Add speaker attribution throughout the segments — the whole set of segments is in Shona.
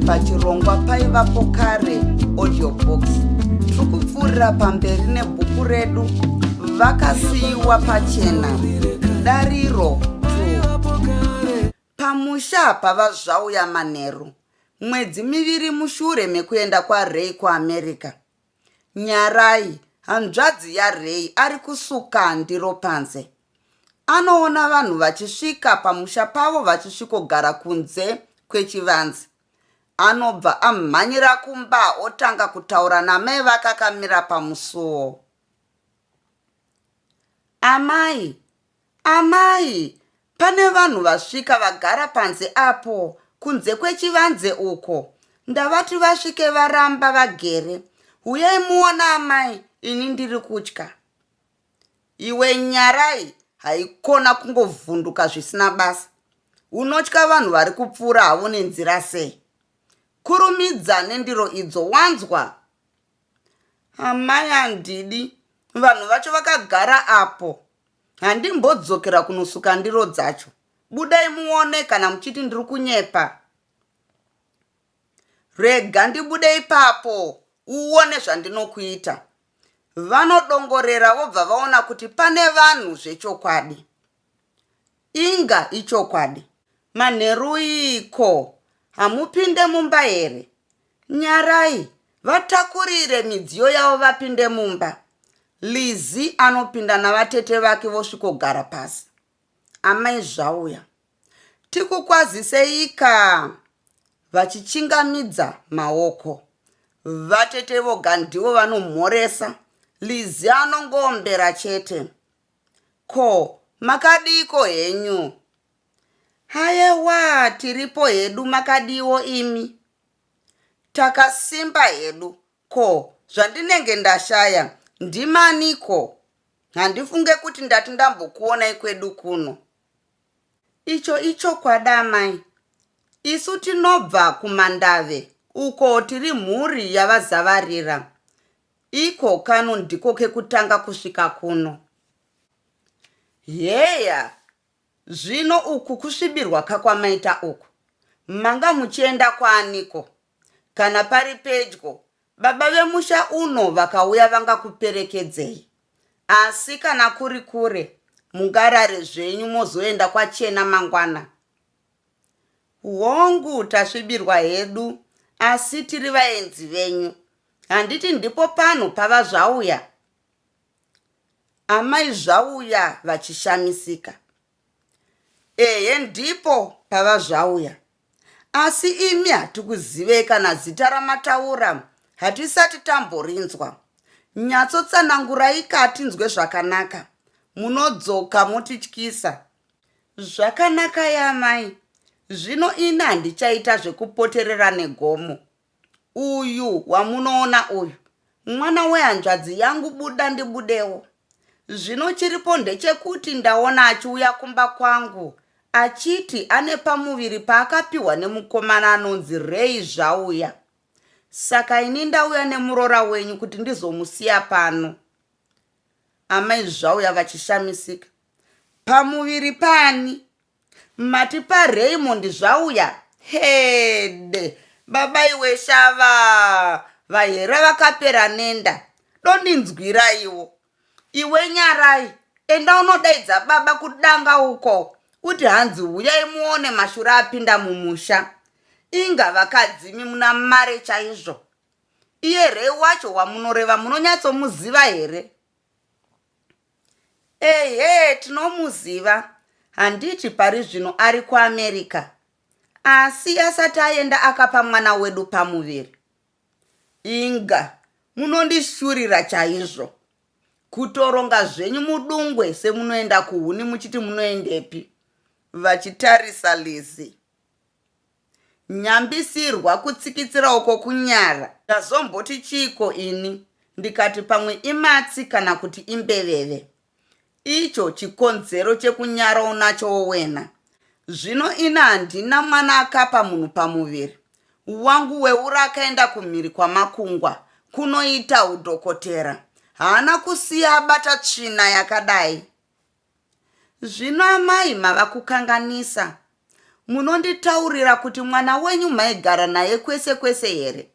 Speaker 1: pachirongwa paivapo kare audiobook. Tiri kupfuurira pamberi nebhuku redu Vakasiyiwa pachena, Dariro 2. Pamusha pava zvauya manheru, mwedzi miviri mushure mekuenda kwaRay kuAmerica. Nyarai, hanzvadzi yaRay, ari kusuka ndiro panze. Anoona vanhu vachisvika pamusha pavo vachisvikogara kunze kwechivanze. Anobva amhanyira kumba otanga kutaura namai vakakamira pamusuo. Amai, amai, pane vanhu vasvika vagara panze apo, kunze kwechivanze uko. Ndavati vasvike varamba vagere. Uyai muona amai, ini ndiri kutya. Iwe Nyarai, haikona kungovhunduka zvisina basa. Unotya vanhu vari kupfuura havo nenzira sei? Kurumidza nendiro idzo, wanzwa? Amai handidi, vanhu vacho vakagara apo. Handimbodzokera kunosuka ndiro dzacho. Budai muone kana muchiti ndiri kunyepa. Rega ndibude ipapo, uone zvandinokuita. Vanodongorera vobva vaona kuti pane vanhu zvechokwadi. Inga ichokwadi. Manheru iko, hamupinde mumba here? Nyarai, vatakurire midziyo yavo vapinde mumba. Lizzie anopinda navatete vake vosvikogara pasi. Amai zvauya. Tikukwaziseika. Vachichingamidza maoko. Vatete voga ndivo vanomhoresa. Lizzie anongombera chete. Ko, makadiko henyu? Haiwa, tiripo hedu, makadiwo imi? Takasimba hedu. Ko, zvandinenge ndashaya, ndimaniko? Handifunge kuti ndati ndambokuonai kwedu kuno. Icho kwada mai. Isu tinobva kuMandave, uko tiri mhuri yavazavarira. Iko kano ndiko kekutanga kusvika kuno. Heya, zvino uku kusvibirwa kakwamaita uku. Manga muchienda kwaaniko? Kana pari pedyo, baba vemusha uno vakauya vangakuperekedzei. Asi kana kuri kure, mungarare zvenyu mozoenda kwachena mangwana. Hongu, tasvibirwa hedu, asi tiri vaenzi venyu. Handiti ndipo pano pava zvauya? Amai zvauya vachishamisika. Ehe, ndipo pava zvauya. Asi imi hatikuzivei kana zita ramataura, hatisati tamborinzwa. Nyatsotsanangurai katinzwe zvakanaka. Munodzoka motityisa. Zvakanaka yamai. Zvino ini handichaita zvekupoterera negomo. Uyu wamunoona uyu, mwana wehanzvadzi yangu, buda ndibudewo. Zvino chiripo ndechekuti ndaona achiuya kumba kwangu, achiti ane pamuviri paakapiwa nemukomana anonzi Ray zvauya. Saka ini ndauya nemurora wenyu kuti ndizomusiya pano. Amai zvauya vachishamisika. Pamuviri pani? Mati paRaymond zvauya? Hede, baba iwe shava, vahera vakapera nenda. Dondinzwira iwo. Iwe Nyarai, enda unodaidza baba kudanga uko. Uti hanzi uyai muone mashure apinda mumusha. Inga vakadzimi muna mare chaizvo. Iye Ray wacho wamunoreva munonyatsomuziva here? Ehe, tinomuziva. Handiti pari zvino ari kuAmerica. Asi asati aenda akapa mwana wedu pamuviri. Inga, munondishurira chaizvo. Kutoronga zvenyu mudungwe semunoenda kuhuni muchiti munoendepi. Vachitarisa Lizzie. Nyambisirwa kutsikitsira uko kunyara. Ndazomboti chiko ini. Ndikati pamwe imatsi kana kuti imbeveve. Icho chikonzero chekunyara unacho wena. Zvino ina handina mwana akapa munhu pamuviri. Wangu weura akaenda kumhiri kwamakungwa, kunoita udhokotera. Haana kusiya abata tsvina yakadai. Zvino amai mava kukanganisa. munonditaurira kuti mwana wenyu maigara naye kwese kwese here?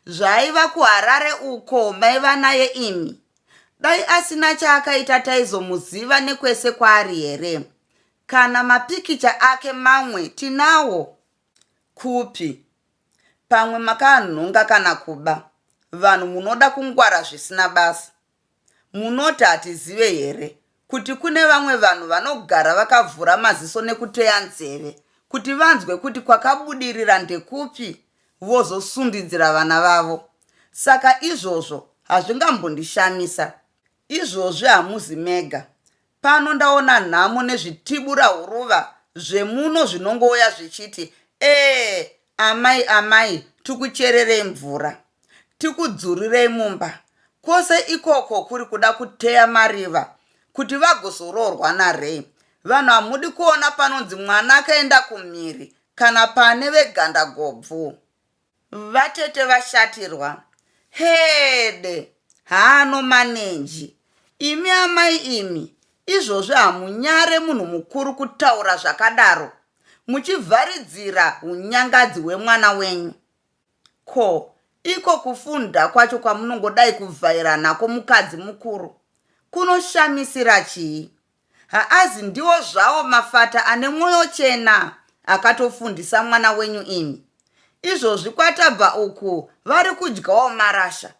Speaker 1: Zvaiva kuHarare uko maiva naye imi? Dai asina chaakaita taizomuziva nekwese kwaari here? Kana mapikicha ake mamwe tinawo? Kupi? Pamwe makanhonga kana kuba? Vanhu munoda kungwara zvisina basa. Munoti hatizive here kuti kune vamwe vanhu vanogara vakavhura maziso nekuteya nzeve kuti vanzwe kuti kwakabudirira ndekupi, vozosundidzira vana vavo. Saka izvozvo hazvingambondishamisa. Izvozvi hamuzi mega. Pano ndaona nhamo nezvitibura huruva zvemuno zvinongouya zvichiti, amai amai, tikuchererei mvura, tikudzurirei mumba. Kwose ikoko kuri kuda kuteya mariva kuti vagozoroorwa naRay. Vanhu hamudi kuona panonzi mwana akaenda kumhiri kana pane veganda gobvu. Vatete vashatirwa. Hede, hano manenji. Imi amai imi, izvozvi hamunyare munhu mukuru kutaura zvakadaro, muchivharidzira unyangadzi hwemwana wenyu. Ko, iko kufunda kwacho kwamunongodai kuvhaira nako mukadzi mukuru, kunoshamisira chii? Haazi ndiwo zvawo mafata ane mwoyo chena akatofundisa mwana wenyu imi. Izvozvi kwatabva uku vari kudyawo marasha.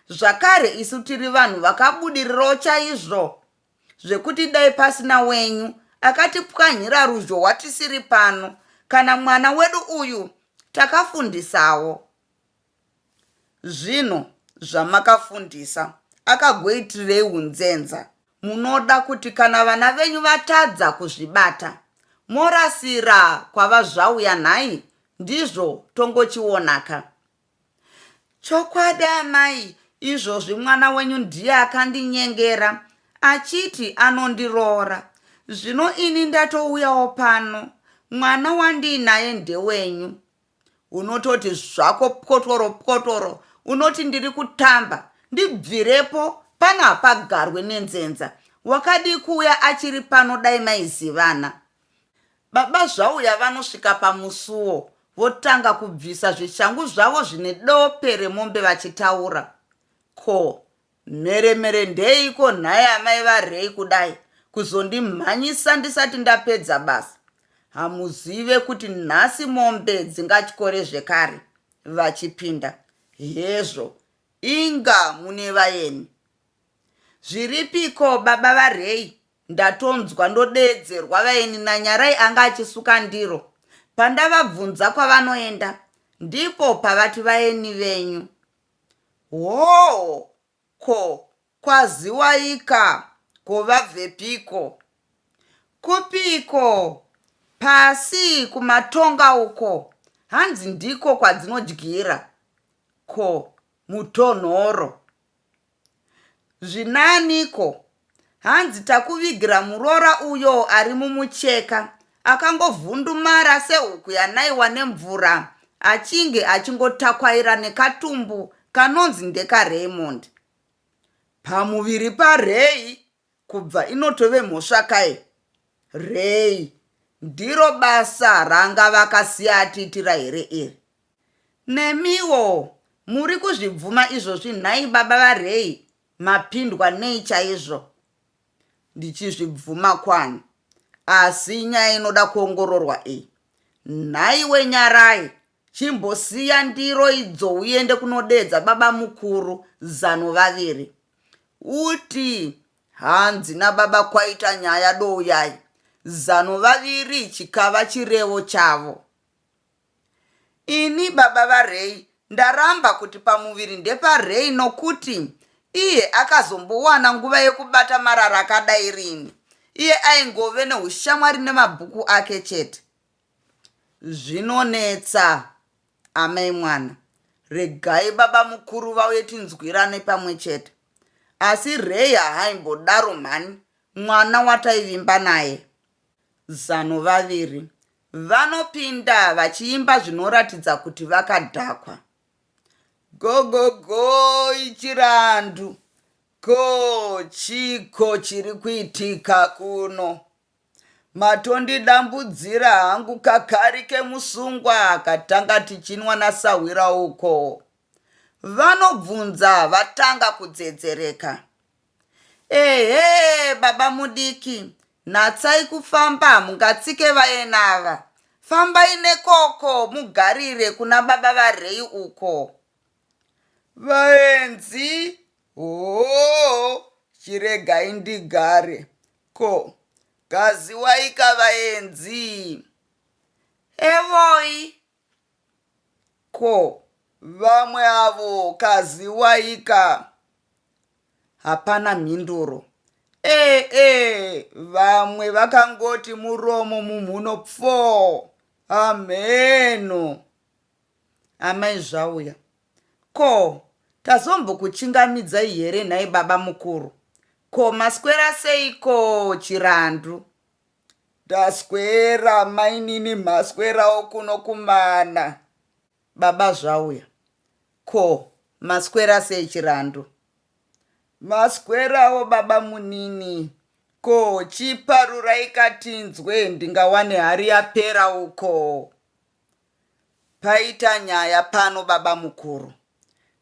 Speaker 1: Zvakare isu tiri vanhu vakabudirirawo chaizvo, zvekuti dai pasina wenyu akatipwanyira ruzhowa tisiri pano, kana mwana wedu uyu takafundisawo. Zvino zvamakafundisa akagoitirei unzenza? Munoda kuti kana vana venyu vatadza kuzvibata, morasira kwava zvauya nhai? Ndizvo tongochionaka. Chokwadi amai, izvozvi mwana wenyu ndiye akandinyengera achiti anondiroora. Zvino ini ndatouyawo pano, mwana wandinaye ndewenyu. Unototi zvako pkotoro pkotoro, unoti ndiri kutamba. Ndibvirepo, pano hapagarwe nenzenza. Wakadi kuuya achiri pano dai maizivana. Baba zvauya vanosvika pamusuwo, votanga kubvisa zvishangu zvavo zvine dope remombe vachitaura. Ko, mheremhere ndeiko nhai amai vaRay kudai kuzondimhanyisa ndisati ndapedza basa? Hamuzive kuti nhasi mombe dzingatyore zvekare vachipinda. Hezvo, inga mune vaeni. Zviripiko baba vaRay? Ndatonzwa ndodeedzerwa vaeni naNyarai anga achisuka ndiro. Pandavabvunza kwavanoenda, ndipo pavati vaeni venyu. Hoo, ko, kwaziwaika, ko vabvepiko? Kupiko? Pasi kumatonga uko, hanzi ndiko kwadzinodyira. Ko, mutonhoro? Zvinaniko? Hanzi takuvigira muroora uyo ari mumucheka, akangovhundumara sehuku yanaiwa nemvura, achinge achingotakwaira nekatumbu kanonzi ndekaRaymond. Pamuviri paRay kubva inotove mhosva kai? Ray, ndiro basa ranga vakasiya atiitira here iri? Nemiwo muri kuzvibvuma izvozvi nhai baba vaRay? Mapindwa nei chaizvo? Ndichizvibvuma kwani, asi nyaya inoda kuongororwa iyi. Nhai weNyarai, chimbosiya ndiro idzo uende kunodeedza baba mukuru Zanovaviri. Uti hanzi nababa kwaita nyaya douyai, Zanovaviri chikava chirevo chavo. Ini baba vaRay ndaramba kuti pamuviri ndepaRay nokuti iye akazombowana nguva yekubata marara akadai rini. Iye aingove neushamwari nemabhuku ake chete. Zvinonetsa amai mwana, regai baba mukuru vauye tinzwirane pamwe chete. Asi Ray haimbodaro mhani, mwana wataivimba naye. Zanovaviri vanopinda vachiimba zvinoratidza kuti vakadhakwa. Gogogo ichirandu, ko chiko chiri kuitika kuno? matondidambudzira hangu kakari kemusungwa katanga tichinwa nasawira uko. Vanobvunza vatanga kudzedzereka. Ehe, baba mudiki, natsai kufamba mungatsike vaenava. Fambai nekoko mugarire kuna baba varei uko. Vaenzi? Oh, chiregai ndigare. Ko, kaziwaika vaenzi. Evoi. Ko, vamwe avo kaziwaika. Hapana mhinduro. Vamwe vakangoti muromo mumhuno pfo. Ameno. Amai zvauya. Ko, tazombokuchingamidzai here nhai baba mukuru? Ko, maswera seiko chirandu? Taswera mainini, maswerawo kuno kumana. Baba zvauya. Ko, maswera sei chirandu? Maswerawo baba munini. Ko, chiparurai katinzwe ndingawane hari yapera uko. Paita nyaya pano baba mukuru.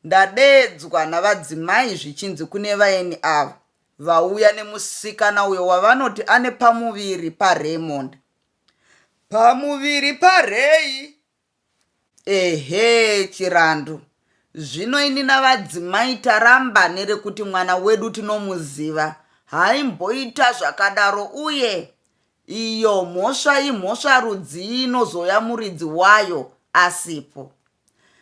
Speaker 1: Ndadedzwa navadzimai zvichinzi kune vaeni ava vauya nemusikana uyo wavanoti ane pamuviri paRaymond. Pamuviri paRay? Ehe, chirandu. Zvino ini navadzimai taramba nerekuti mwana wedu tinomuziva haimboita zvakadaro, uye iyo mhosva imhosva rudzi inozoya muridzi wayo asipo.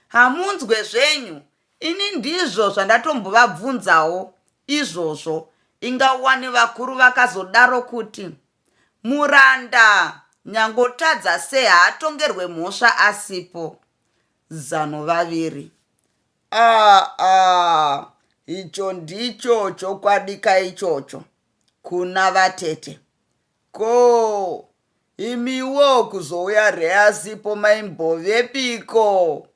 Speaker 1: Hamunzwe zvenyu, ini ndizvo zvandatombovabvunzawo izvozvo. Ingawani vakuru vakazodaro kuti muranda nyangotadza sei haatongerwe mhosva asipo. Zano vaviri. Icho ndicho chokwadika ichocho kuna vatete. Ko, imiwo kuzouya reasipo maimbovepiko?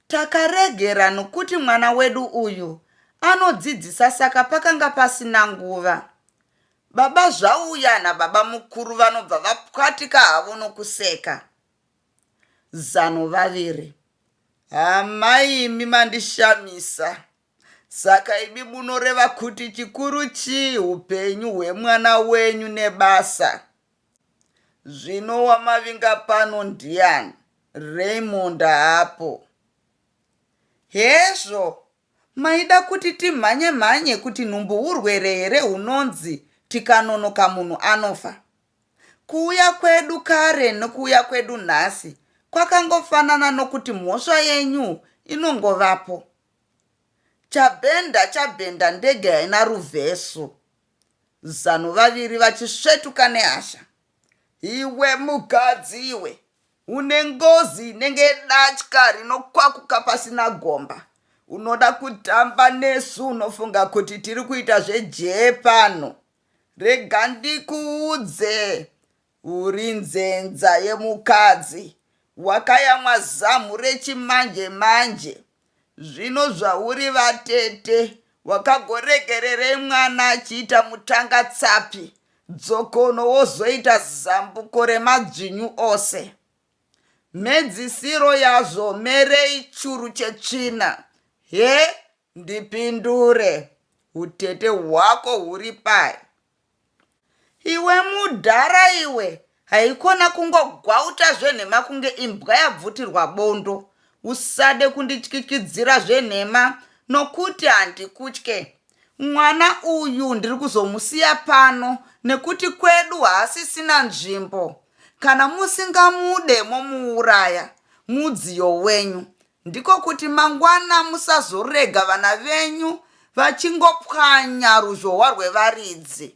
Speaker 1: Takaregera nokuti mwana wedu uyu anodzidzisa, saka pakanga pasina nguva. Baba zvauya nababa mukuru vanobva vapwatika havo nokuseka. Zano vaviri. Amai, imi mandishamisa. Saka imi munoreva kuti chikuru chii, upenyu hwemwana wenyu nebasa? Zvino wamavinga pano ndiani? Raymond hapo. Hezvo, maida kuti timhanye kuti nhumbu urwere here hunonzi tikanonoka munhu anofa? Kuuya kwedu kare nokuuya kwedu nhasi kwakangofanana nokuti mhosva yenyu inongovapo. Chabhenda ndege haina ruvheso. Zano vaviri vachisvetuka nehasha. Iwe mukadzi iwe, une ngozi nenge datya rinokwakuka pasina gomba. Unoda kutamba nesu, unofunga kuti tiri kuita zvejehe pano. Rega ndikuudze, uri nzenza yemukadzi. Wakayamwa zamu rechimanje manje. Zvino zvauri vatete, wakagoregererei mwana achiita mutanga tsapi, dzokono wozoita zambuko remadzvinyu ose. Mhedzisiro yazvo merei churu chetsvina. He, ndipindure, utete hwako huri pai? Iwe mudhara iwe, haikona kungogwauta zvenhema kunge imbwa yabvutirwa bondo. Usade kundityikidzira zvenhema nokuti handikutye. Mwana uyu ndiri kuzomusiya pano nekuti kwedu haasisina nzvimbo. Kana musingamude momuuraya, mudziyo wenyu. Ndiko kuti mangwana musazorega vana venyu vachingopwanya ruzhowa rwevaridzi.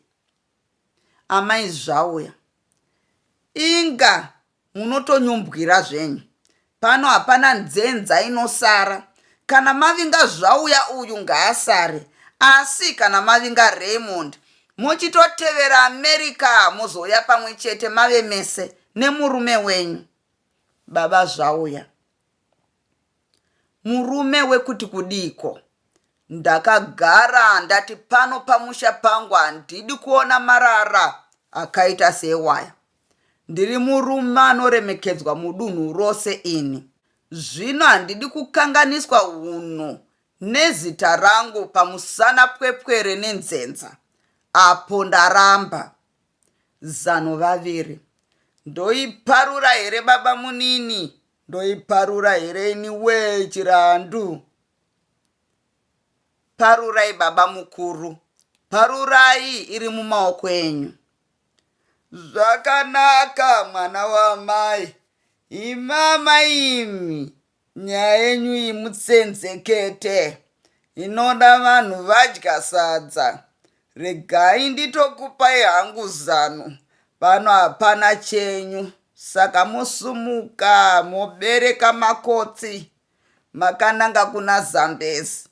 Speaker 1: Amai zvauya. Inga, munotonyumbwira zvenyu. Pano hapana nzenza inosara. Kana mavinga zvauya uyu ngaasare. Asi kana mavinga Raymond, muchitotevera America muzouya pamwe chete mave mese nemurume wenyu. Baba zvauya. Murume wekuti kudiko. Ndakagara ndati pano pamusha pangu handidi kuona marara. akaita sewaya. Ndiri murume anoremekedzwa mudunhu rose ini. Zvino handidi kukanganiswa unhu nezita rangu pamusana pwepwere nenzenza. Apo ndaramba. Zano vaviri. Ndoiparura here baba munini? Ndoiparura here iniwe chirandu? Parurai baba mukuru. Parurai iri mumaoko enyu. Zvakanaka mwana wamai. Imama imi. Nyaya yenyu imutsenzekete. Inoda vanhu vadya sadza. Regai nditokupai hangu zano. Pano hapana chenyu. Saka musumuka mobereka makotsi. Makananga kuna Zambezi.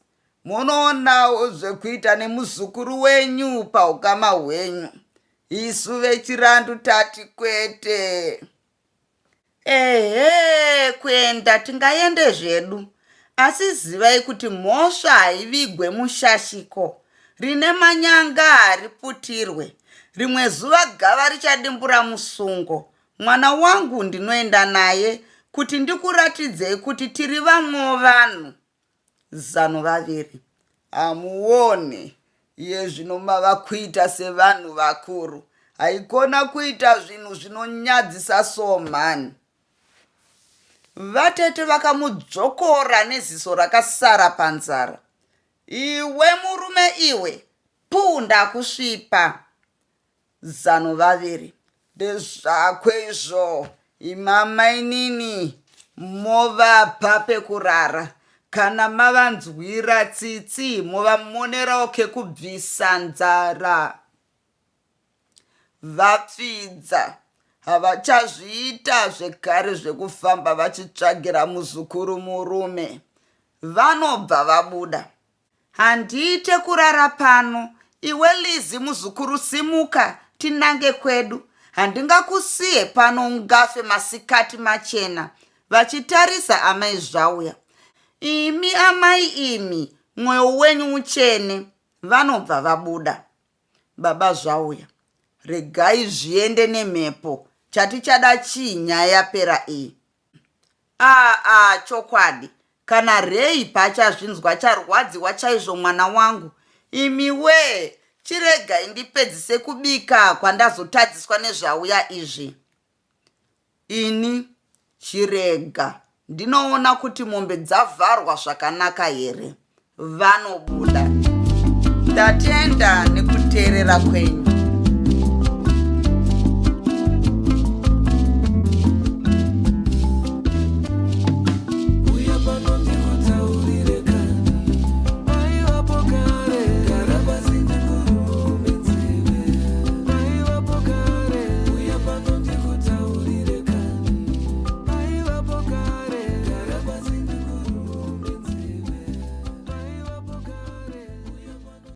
Speaker 1: Munoonawo zvekuita nemuzukuru wenyu paukama hwenyu. Isu vechirandu tati kwete. Ehe, kuenda tingaende zvedu. Asi zivai kuti mhosva haivigwe mushashiko. Rine manyanga hariputirwe. Rimwe zuva gava richadimbura musungo. Mwana wangu ndinoenda naye kuti ndikuratidzei kuti tiri vamwe vanhu. Zano vaviri. Amuone. Iye zvino mava kuita sevanhu vakuru. Haikona kuita zvinhu zvinonyadzisa somhani. Vatete vakamudzokora neziso rakasara panzara. Iwe murume iwe, punda kusvipa. Zano vaviri. Ndezvako izvo. Imama inini. Movapa pekurara. Kana mavanzwira tsitsi movamonerawo kekubvisa nzara. Vapfidza. Havachazviita zvekare zvekufamba vachitsvagira muzukuru murume. Vanobva vabuda. Handiite kurara pano. Iwe Lizi muzukuru simuka tinange kwedu. Handingakusiye pano ungafe masikati machena. Vachitarisa amai zvauya. Imi amai imi, mwoyo wenyu muchene. Vanobva vabuda. Baba zvauya. Regai zviende nemhepo. Chatichada chii nyaya yapera iyi? Chokwadi. Kana Rei pachazvinzwa charwadziwa chaizvo mwana wangu. Imi we, chiregai ndipedzise kubika kwandazotadziswa nezvauya izvi. Ini chirega. Ndinoona kuti mombe dzavharwa zvakanaka here. Vanobuda. Ndatenda nekuteerera kwenyu.